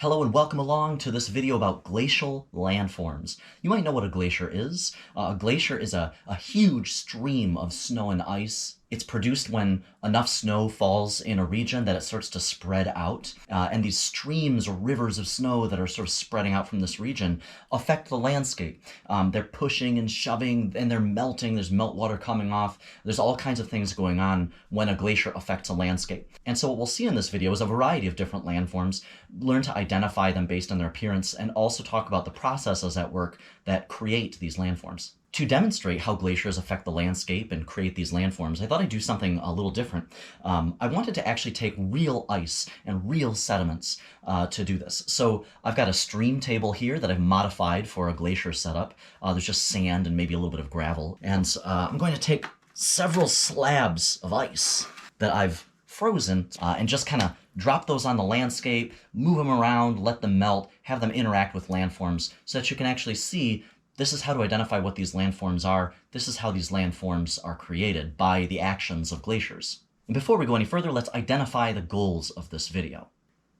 Hello and welcome along to this video about glacial landforms. You might know what a glacier is. A glacier is a huge stream of snow and ice. It's produced when enough snow falls in a region that it starts to spread out. And these streams or rivers of snow that are sort of spreading out from this region affect the landscape. They're pushing and shoving and they're melting. There's meltwater coming off. There's all kinds of things going on when a glacier affects a landscape. And so what we'll see in this video is a variety of different landforms, learn to identify them based on their appearance, and also talk about the processes at work that create these landforms. To demonstrate how glaciers affect the landscape and create these landforms, I thought I'd do something a little different. I wanted to actually take real ice and real sediments to do this. So I've got a stream table here that I've modified for a glacier setup. There's just sand and maybe a little bit of gravel. And I'm going to take several slabs of ice that I've frozen and just kind of drop those on the landscape, move them around, let them melt, have them interact with landforms so that you can actually see this is how to identify what these landforms are. This is how these landforms are created by the actions of glaciers. And before we go any further, let's identify the goals of this video.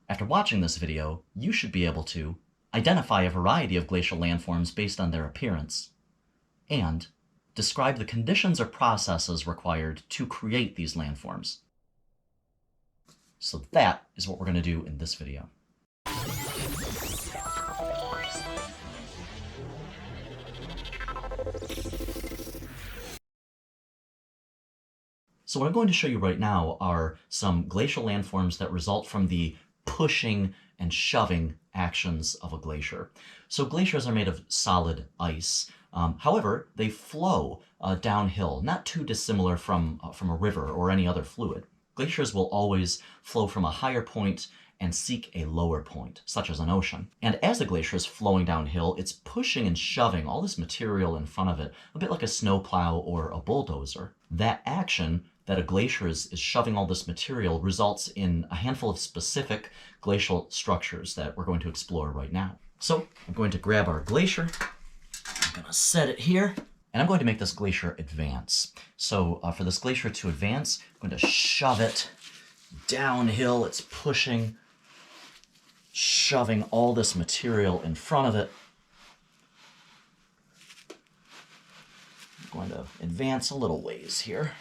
After watching this video, you should be able to identify a variety of glacial landforms based on their appearance, and describe the conditions or processes required to create these landforms. So that is what we're going to do in this video. So what I'm going to show you right now are some glacial landforms that result from the pushing and shoving actions of a glacier. So glaciers are made of solid ice. However, they flow downhill, not too dissimilar from a river or any other fluid. Glaciers will always flow from a higher point and seek a lower point, such as an ocean. And as the glacier is flowing downhill, it's pushing and shoving all this material in front of it, a bit like a snowplow or a bulldozer. That action that a glacier is shoving all this material results in a handful of specific glacial structures that we're going to explore right now. So I'm going to grab our glacier, I'm going to set it here, and I'm going to make this glacier advance. So for this glacier to advance, I'm going to shove it downhill. It's pushing, shoving all this material in front of it. I'm going to advance a little ways here.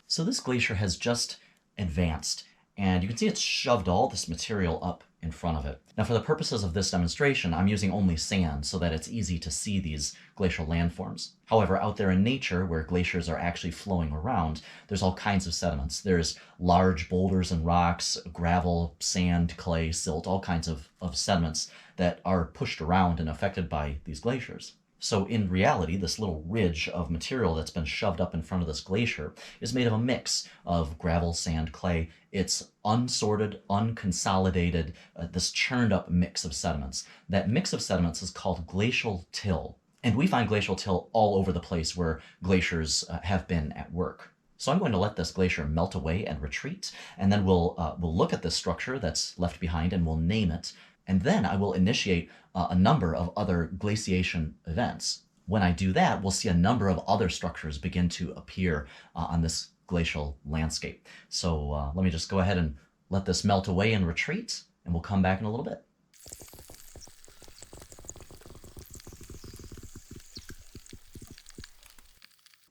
So this glacier has just advanced, and you can see it's shoved all this material up in front of it. Now, for the purposes of this demonstration, I'm using only sand so that it's easy to see these glacial landforms. However, out there in nature, where glaciers are actually flowing around, there's all kinds of sediments. There's large boulders and rocks, gravel, sand, clay, silt, all kinds of sediments that are pushed around and affected by these glaciers. So in reality, this little ridge of material that's been shoved up in front of this glacier is made of a mix of gravel, sand, clay. It's unsorted, unconsolidated, this churned up mix of sediments. That mix of sediments is called glacial till. And we find glacial till all over the place where glaciers have been at work. So I'm going to let this glacier melt away and retreat, and then we'll look at this structure that's left behind and we'll name it. And then I will initiate a number of other glaciation events. When I do that, we'll see a number of other structures begin to appear on this glacial landscape. So let me just go ahead and let this melt away and retreat, and we'll come back in a little bit.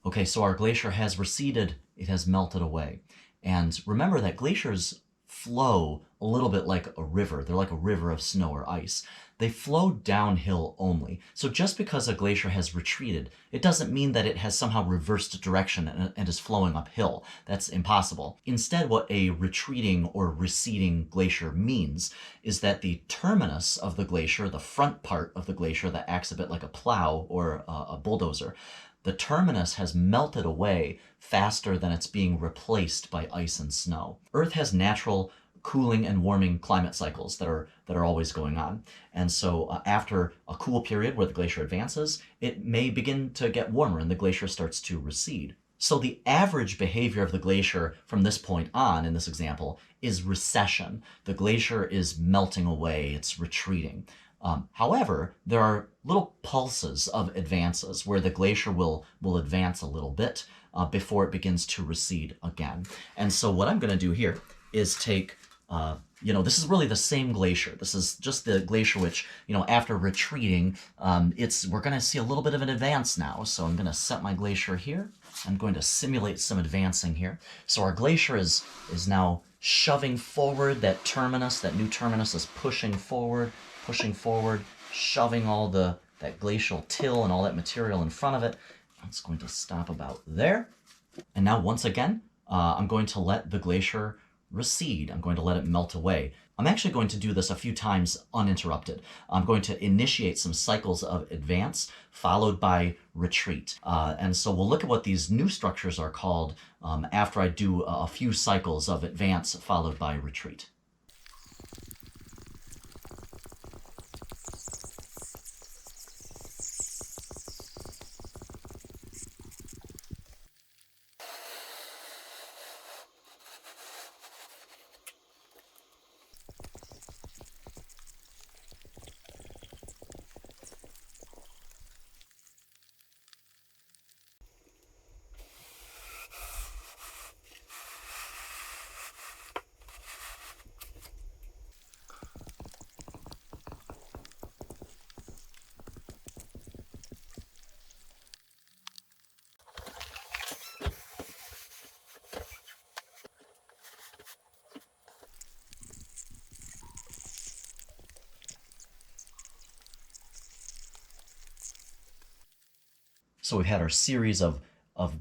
Okay, so our glacier has receded, it has melted away. And remember that glaciers flow a little bit like a river. They're like a river of snow or ice. They flow downhill only. So just because a glacier has retreated, it doesn't mean that it has somehow reversed direction and is flowing uphill. That's impossible. Instead, what a retreating or receding glacier means is that the terminus of the glacier, the front part of the glacier that acts a bit like a plow or a bulldozer, the terminus has melted away faster than it's being replaced by ice and snow. Earth has natural cooling and warming climate cycles that are always going on. And so after a cool period where the glacier advances, it may begin to get warmer and the glacier starts to recede. So the average behavior of the glacier from this point on, in this example, is recession. The glacier is melting away, it's retreating. However, there are little pulses of advances where the glacier will advance a little bit before it begins to recede again. And so what I'm going to do here is take this is really the same glacier. This is just the glacier which, after retreating, we're going to see a little bit of an advance now. So I'm going to set my glacier here. I'm going to simulate some advancing here. So our glacier is now shoving forward. That new terminus is pushing forward, shoving all that glacial till and all that material in front of it. It's going to stop about there. And now once again, I'm going to let the glacier recede. I'm going to let it melt away. I'm actually going to do this a few times uninterrupted. I'm going to initiate some cycles of advance followed by retreat. And so we'll look at what these new structures are called after I do a few cycles of advance followed by retreat. So we've had our series of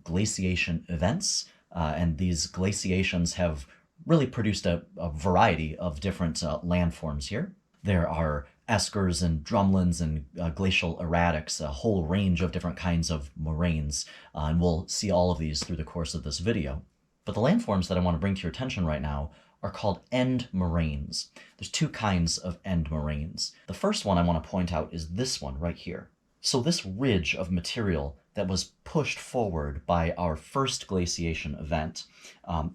glaciation events, and these glaciations have really produced a variety of different landforms here. There are Eskers and Drumlins and glacial erratics, a whole range of different kinds of moraines, and we'll see all of these through the course of this video. But the landforms that I want to bring to your attention right now are called end moraines. There's two kinds of end moraines. The first one I want to point out is this one right here. So this ridge of material that was pushed forward by our first glaciation event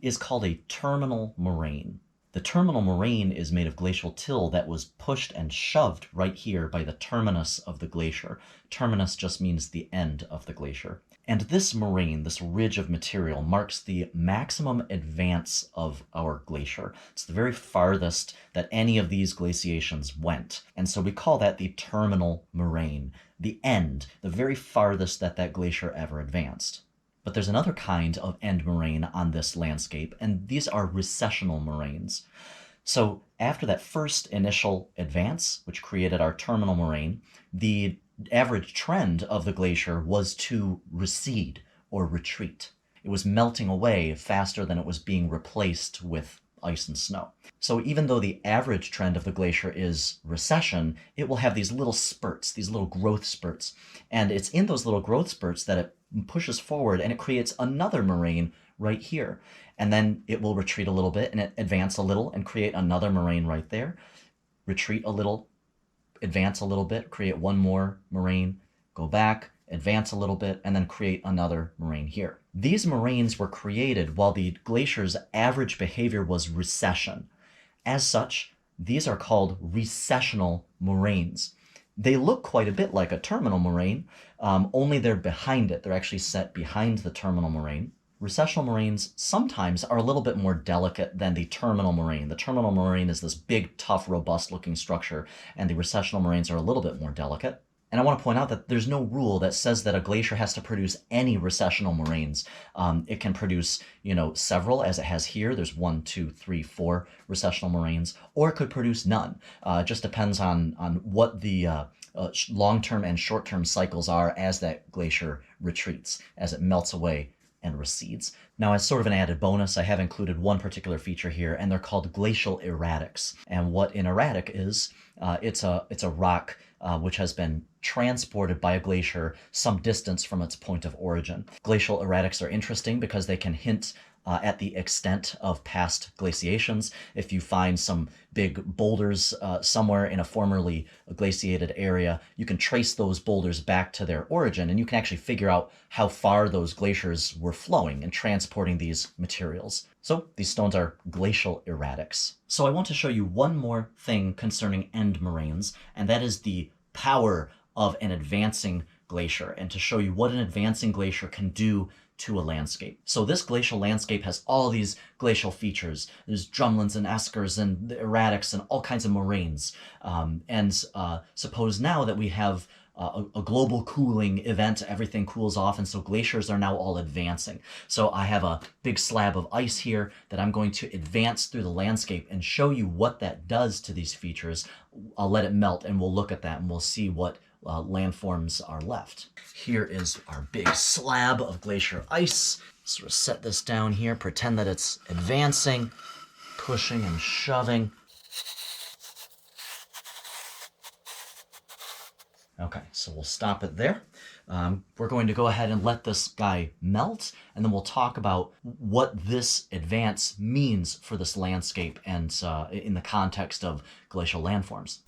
is called a terminal moraine. The terminal moraine is made of glacial till that was pushed and shoved right here by the terminus of the glacier. Terminus just means the end of the glacier. And this moraine, this ridge of material, marks the maximum advance of our glacier. It's the very farthest that any of these glaciations went. And so we call that the terminal moraine, the end, the very farthest that glacier ever advanced. But there's another kind of end moraine on this landscape, and these are recessional moraines. So after that first initial advance, which created our terminal moraine, the average trend of the glacier was to recede or retreat. It was melting away faster than it was being replaced with ice and snow. So even though the average trend of the glacier is recession, it will have these little spurts, these little growth spurts. And it's in those little growth spurts that it pushes forward and it creates another moraine right here. And then it will retreat a little bit and it advance a little and create another moraine right there. Retreat a little, advance a little bit, create one more moraine, go back, advance a little bit, and then create another moraine here. These moraines were created while the glacier's average behavior was recession. As such, these are called recessional moraines. They look quite a bit like a terminal moraine, only they're behind it. They're actually set behind the terminal moraine. Recessional moraines sometimes are a little bit more delicate than the terminal moraine. The terminal moraine is this big, tough, robust-looking structure, and the recessional moraines are a little bit more delicate. And I want to point out that there's no rule that says that a glacier has to produce any recessional moraines. It can produce, several, as it has here. There's 1, 2, 3, 4 recessional moraines, or it could produce none. It just depends on what the long-term and short-term cycles are as that glacier retreats, as it melts away and recedes. Now, as sort of an added bonus, I have included one particular feature here, and they're called glacial erratics. And what an erratic is, it's a rock which has been transported by a glacier some distance from its point of origin. Glacial erratics are interesting because they can hint at the extent of past glaciations. If you find some big boulders somewhere in a formerly glaciated area, you can trace those boulders back to their origin, and you can actually figure out how far those glaciers were flowing and transporting these materials. So these stones are glacial erratics. So I want to show you one more thing concerning end moraines, and that is the power of an advancing glacier, and to show you what an advancing glacier can do to a landscape. So this glacial landscape has all these glacial features. There's drumlins and eskers and erratics and all kinds of moraines. Suppose now that we have a global cooling event, everything cools off, and so glaciers are now all advancing. So I have a big slab of ice here that I'm going to advance through the landscape and show you what that does to these features. I'll let it melt and we'll look at that and we'll see what landforms are left. Here is our big slab of glacier ice. Sort of set this down here, pretend that it's advancing, pushing and shoving. Okay, so we'll stop it there. We're going to go ahead and let this guy melt, and then we'll talk about what this advance means for this landscape and in the context of glacial landforms.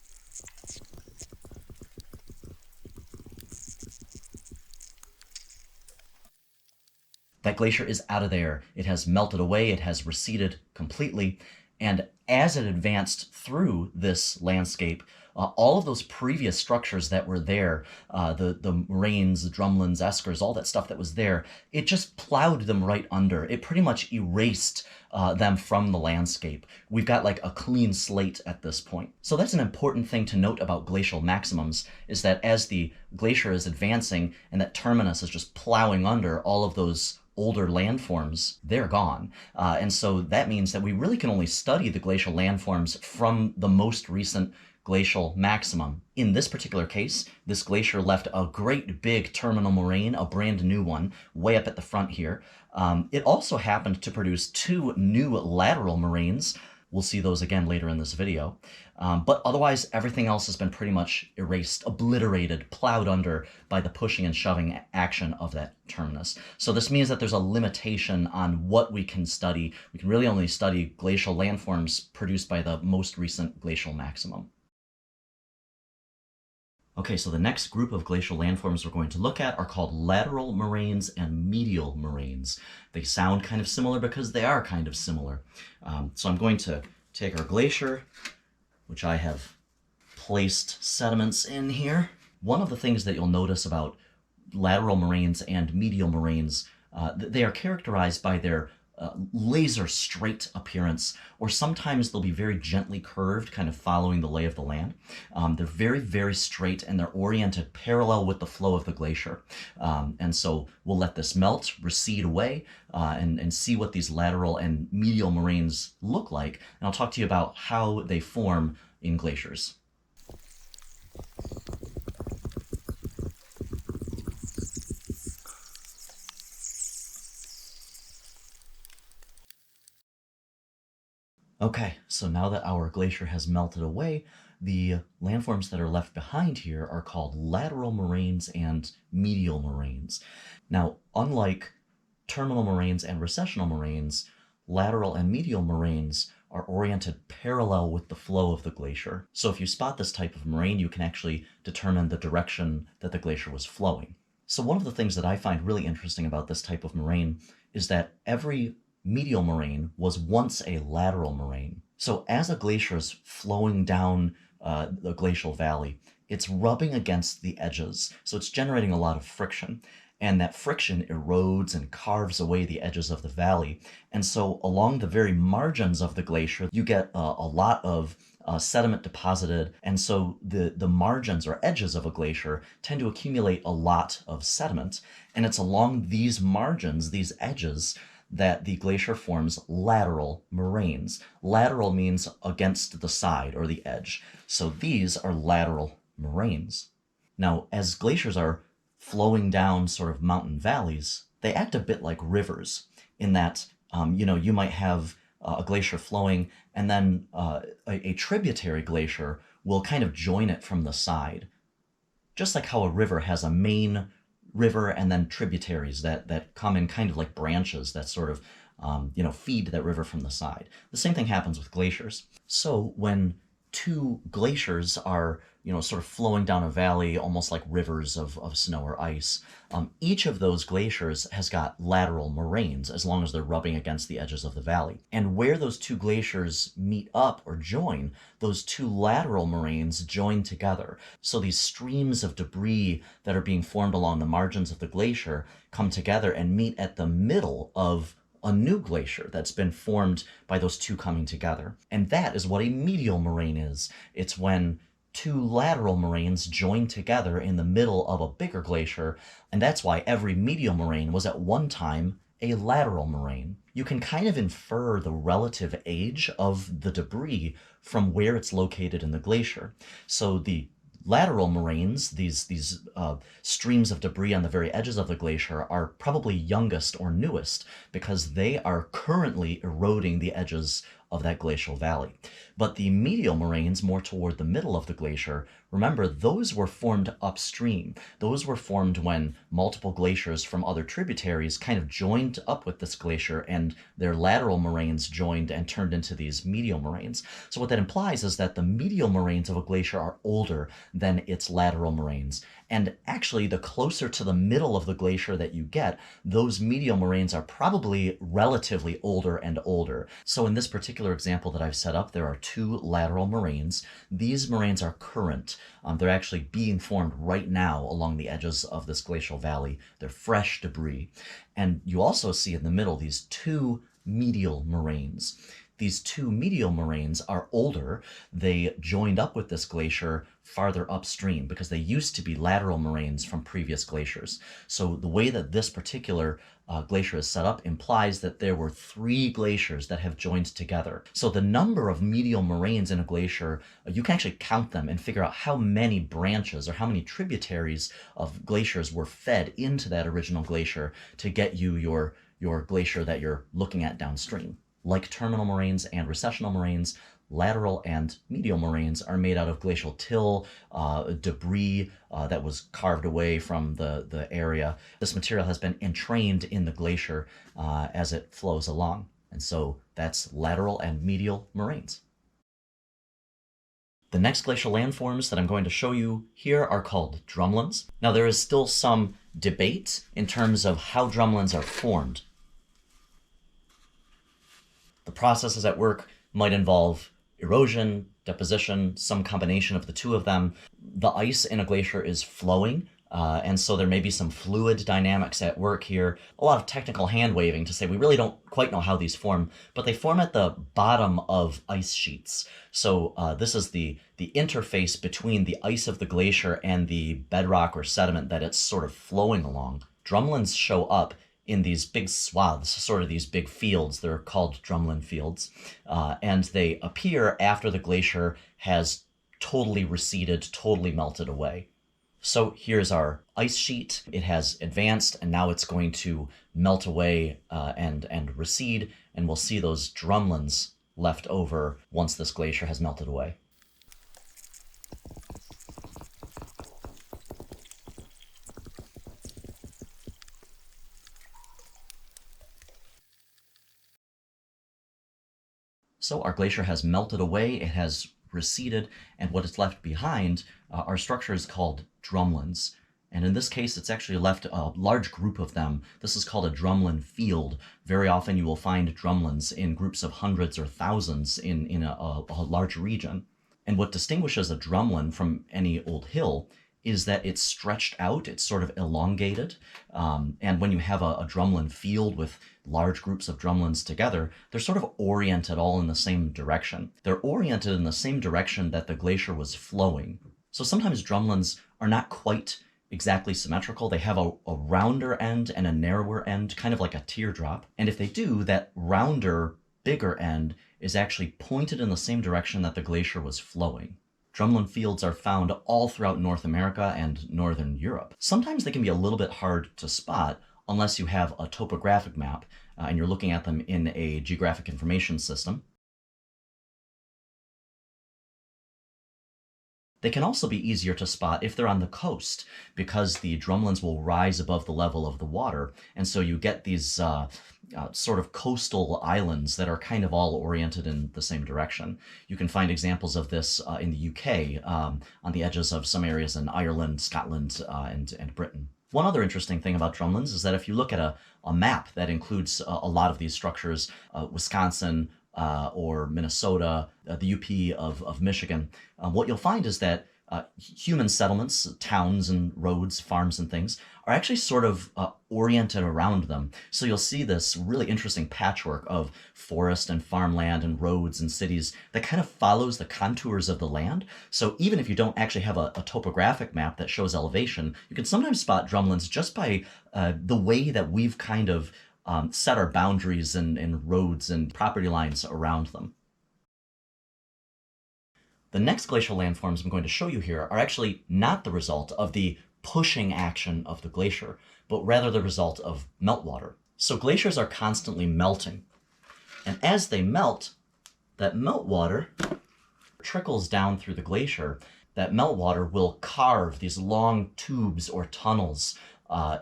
That glacier is out of there. It has melted away, it has receded completely, and as it advanced through this landscape, all of those previous structures that were there, the Moraines, the Drumlins, Eskers, all that stuff that was there, it just plowed them right under. It pretty much erased them from the landscape. We've got like a clean slate at this point. So that's an important thing to note about glacial maximums, is that as the glacier is advancing and that terminus is just plowing under all of those older landforms, they're gone. And so that means that we really can only study the glacial landforms from the most recent glacial maximum. In this particular case, this glacier left a great big terminal moraine, a brand new one, way up at the front here. It also happened to produce two new lateral moraines. We'll see those again later in this video. But otherwise, everything else has been pretty much erased, obliterated, plowed under by the pushing and shoving action of that terminus. So this means that there's a limitation on what we can study. We can really only study glacial landforms produced by the most recent glacial maximum. Okay, so the next group of glacial landforms we're going to look at are called lateral moraines and medial moraines. They sound kind of similar because they are kind of similar. So I'm going to take our glacier, which I have placed sediments in here. One of the things that you'll notice about lateral moraines and medial moraines, they are characterized by their laser straight appearance, or sometimes they'll be very gently curved, kind of following the lay of the land. They're very, very straight, and they're oriented parallel with the flow of the glacier. And so we'll let this melt, recede away, and see what these lateral and medial moraines look like. And I'll talk to you about how they form in glaciers. Okay, so now that our glacier has melted away, the landforms that are left behind here are called lateral moraines and medial moraines. Now, unlike terminal moraines and recessional moraines, lateral and medial moraines are oriented parallel with the flow of the glacier. So if you spot this type of moraine, you can actually determine the direction that the glacier was flowing. So one of the things that I find really interesting about this type of moraine is that every medial moraine was once a lateral moraine. So as a glacier is flowing down the glacial valley, it's rubbing against the edges. So it's generating a lot of friction. And that friction erodes and carves away the edges of the valley. And so along the very margins of the glacier, you get a lot of sediment deposited. And so the margins or edges of a glacier tend to accumulate a lot of sediment. And it's along these margins, these edges, that the glacier forms lateral moraines. Lateral means against the side or the edge. So these are lateral moraines. Now, as glaciers are flowing down sort of mountain valleys, they act a bit like rivers in that, you might have a glacier flowing and then a tributary glacier will kind of join it from the side. Just like how a river has a main river and then tributaries that come in kind of like branches that sort of, feed that river from the side. The same thing happens with glaciers. So when two glaciers are, sort of flowing down a valley, almost like rivers of snow or ice. Each of those glaciers has got lateral moraines as long as they're rubbing against the edges of the valley. And where those two glaciers meet up or join, those two lateral moraines join together. So these streams of debris that are being formed along the margins of the glacier come together and meet at the middle of a new glacier that's been formed by those two coming together. And that is what a medial moraine is. It's when two lateral moraines join together in the middle of a bigger glacier, and that's why every medial moraine was at one time a lateral moraine. You can kind of infer the relative age of the debris from where it's located in the glacier. So the lateral moraines, these streams of debris on the very edges of the glacier, are probably youngest or newest because they are currently eroding the edges of that glacial valley. But the medial moraines, more toward the middle of the glacier, remember, those were formed upstream. Those were formed when multiple glaciers from other tributaries kind of joined up with this glacier, and their lateral moraines joined and turned into these medial moraines. So what that implies is that the medial moraines of a glacier are older than its lateral moraines. And actually, the closer to the middle of the glacier that you get, those medial moraines are probably relatively older and older. So in this particular example that I've set up, there are two lateral moraines. These moraines are current. They're actually being formed right now along the edges of this glacial valley. They're fresh debris. And you also see in the middle these two medial moraines. These two medial moraines are older. They joined up with this glacier farther upstream because they used to be lateral moraines from previous glaciers. So the way that this particular glacier is set up implies that there were three glaciers that have joined together. So the number of medial moraines in a glacier, you can actually count them and figure out how many branches or how many tributaries of glaciers were fed into that original glacier to get you your glacier that you're looking at downstream. Like terminal moraines and recessional moraines, lateral and medial moraines are made out of glacial till, debris that was carved away from the area. This material has been entrained in the glacier as it flows along. And so that's lateral and medial moraines. The next glacial landforms that I'm going to show you here are called drumlins. Now, there is still some debate in terms of how drumlins are formed. The processes at work might involve erosion, deposition, some combination of the two of them. The ice in a glacier is flowing, and so there may be some fluid dynamics at work here. A lot of technical hand-waving to say we really don't quite know how these form, but they form at the bottom of ice sheets. So this is the interface between the ice of the glacier and the bedrock or sediment that it's sort of flowing along. Drumlins show up in these big swaths, sort of these big fields. They're called drumlin fields, and they appear after the glacier has totally receded, totally melted away. So here's our ice sheet. It has advanced, and now it's going to melt away and recede, and we'll see those drumlins left over once this glacier has melted away. So our glacier has melted away, it has receded, and what is left behind are structures called drumlins. And in this case, it's actually left a large group of them. This is called a drumlin field. Very often you will find drumlins in groups of hundreds or thousands in a large region. And what distinguishes a drumlin from any old hill is that it's stretched out, it's sort of elongated. And when you have a drumlin field with large groups of drumlins together, they're sort of oriented all in the same direction. They're oriented in the same direction that the glacier was flowing. So sometimes drumlins are not quite exactly symmetrical. They have a rounder end and a narrower end, kind of like a teardrop. And if they do, that rounder, bigger end is actually pointed in the same direction that the glacier was flowing. Drumlin fields are found all throughout North America and Northern Europe. Sometimes they can be a little bit hard to spot unless you have a topographic map and you're looking at them in a geographic information system. They can also be easier to spot if they're on the coast because the drumlins will rise above the level of the water, and so you get these sort of coastal islands that are kind of all oriented in the same direction. You can find examples of this in the UK, on the edges of some areas in Ireland, Scotland, and Britain. One other interesting thing about drumlins is that if you look at a map that includes a lot of these structures, Wisconsin or Minnesota, the UP of Michigan, what you'll find is that human settlements, towns and roads, farms and things, are actually sort of oriented around them. So you'll see this really interesting patchwork of forest and farmland and roads and cities that kind of follows the contours of the land. So even if you don't actually have a topographic map that shows elevation, you can sometimes spot drumlins just by the way that we've kind of set our boundaries and roads and property lines around them. The next glacial landforms I'm going to show you here are actually not the result of the pushing action of the glacier, but rather the result of meltwater. So glaciers are constantly melting, and as they melt, that meltwater trickles down through the glacier. That meltwater will carve these long tubes or tunnels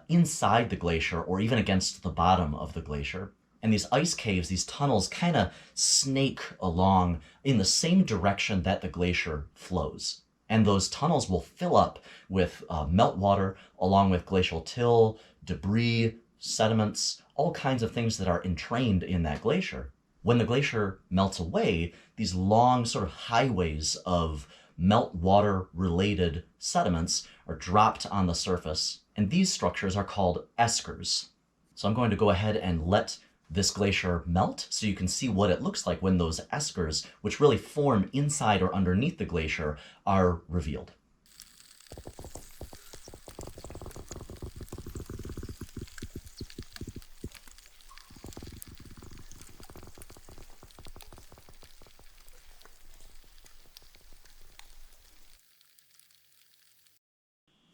inside the glacier or even against the bottom of the glacier. And these ice caves, these tunnels, kind of snake along in the same direction that the glacier flows. And those tunnels will fill up with meltwater, along with glacial till, debris, sediments, all kinds of things that are entrained in that glacier. When the glacier melts away, these long sort of highways of meltwater-related sediments are dropped on the surface. And these structures are called eskers. So I'm going to go ahead and let this glacier melt so you can see what it looks like when those eskers, which really form inside or underneath the glacier, are revealed.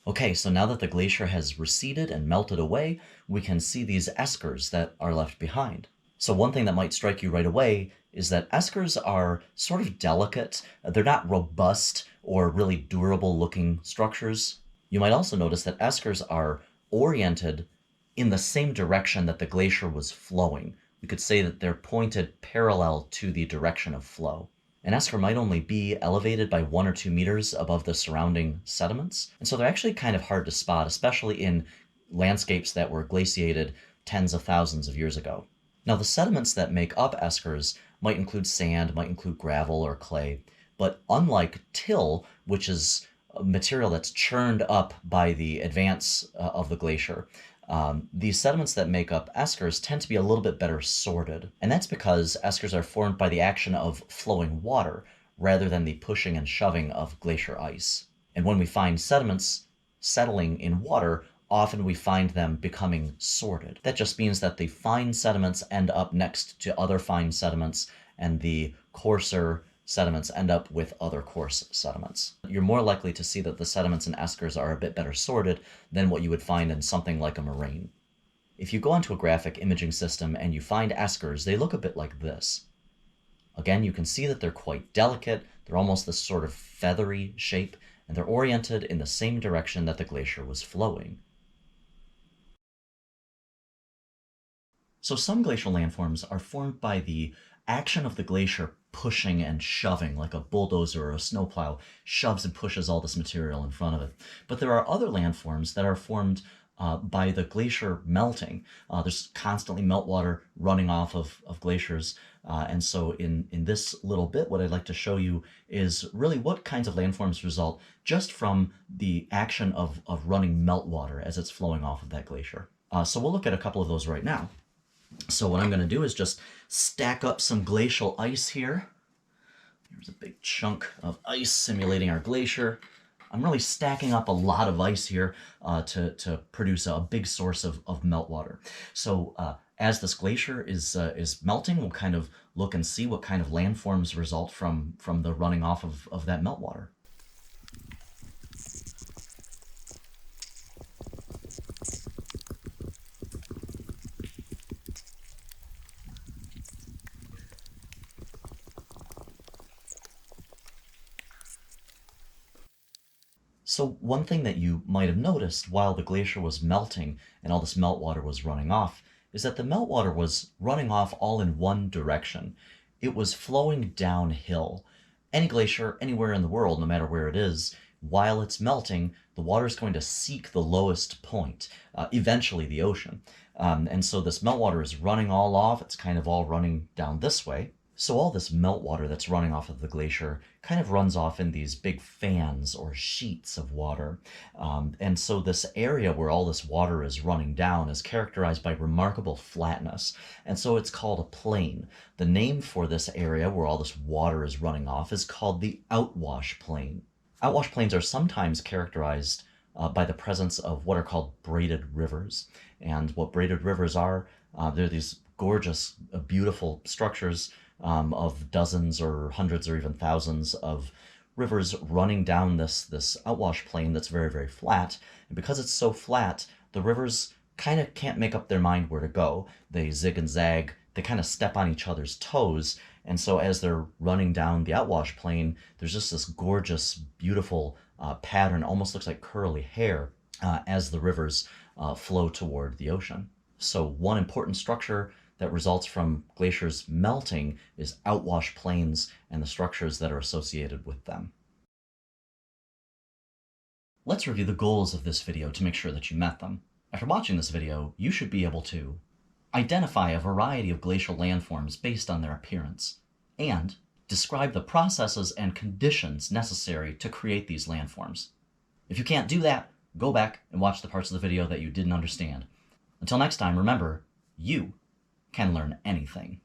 Okay, so now that the glacier has receded and melted away, we can see these eskers that are left behind. So one thing that might strike you right away is that eskers are sort of delicate. They're not robust or really durable looking structures. You might also notice that eskers are oriented in the same direction that the glacier was flowing. We could say that they're pointed parallel to the direction of flow. An esker might only be elevated by 1 or 2 meters above the surrounding sediments, and so they're actually kind of hard to spot, especially in landscapes that were glaciated tens of thousands of years ago. Now, the sediments that make up eskers might include sand, might include gravel or clay, but unlike till, which is a material that's churned up by the advance of the glacier, these sediments that make up eskers tend to be a little bit better sorted. And that's because eskers are formed by the action of flowing water rather than the pushing and shoving of glacier ice. And when we find sediments settling in water, often we find them becoming sorted. That just means that the fine sediments end up next to other fine sediments, and the coarser sediments end up with other coarse sediments. You're more likely to see that the sediments in eskers are a bit better sorted than what you would find in something like a moraine. If you go onto a graphic imaging system and you find eskers, they look a bit like this. Again, you can see that they're quite delicate, they're almost this sort of feathery shape, and they're oriented in the same direction that the glacier was flowing. So some glacial landforms are formed by the action of the glacier pushing and shoving, like a bulldozer or a snowplow shoves and pushes all this material in front of it. But there are other landforms that are formed by the glacier melting. There's constantly meltwater running off of glaciers. And so in this little bit, what I'd like to show you is really what kinds of landforms result just from the action of running meltwater as it's flowing off of that glacier. So we'll look at a couple of those right now. So what I'm going to do is just stack up some glacial ice here. There's a big chunk of ice simulating our glacier. I'm really stacking up a lot of ice here to produce a big source of meltwater. So as this glacier is melting, we'll kind of look and see what kind of landforms result from the running off of that meltwater. So one thing that you might have noticed while the glacier was melting and all this meltwater was running off is that the meltwater was running off all in one direction. It was flowing downhill. Any glacier anywhere in the world, no matter where it is, while it's melting, the water is going to seek the lowest point, eventually the ocean. And so this meltwater is running all off. It's kind of all running down this way. So all this meltwater that's running off of the glacier kind of runs off in these big fans or sheets of water. And so this area where all this water is running down is characterized by remarkable flatness. And so it's called a plain. The name for this area where all this water is running off is called the Outwash plain. Outwash plains are sometimes characterized by the presence of what are called braided rivers. And what braided rivers are, they're these gorgeous, beautiful structures of dozens or hundreds or even thousands of rivers running down this outwash plain that's very, very flat. And because it's so flat, the rivers kind of can't make up their mind where to go. They zig and zag, they kind of step on each other's toes. And so as they're running down the outwash plain, there's just this gorgeous, beautiful pattern, almost looks like curly hair as the rivers flow toward the ocean. So one important structure that results from glaciers melting is outwash plains and the structures that are associated with them. Let's review the goals of this video to make sure that you met them. After watching this video, you should be able to identify a variety of glacial landforms based on their appearance, and describe the processes and conditions necessary to create these landforms. If you can't do that, go back and watch the parts of the video that you didn't understand. Until next time, remember, you can learn anything.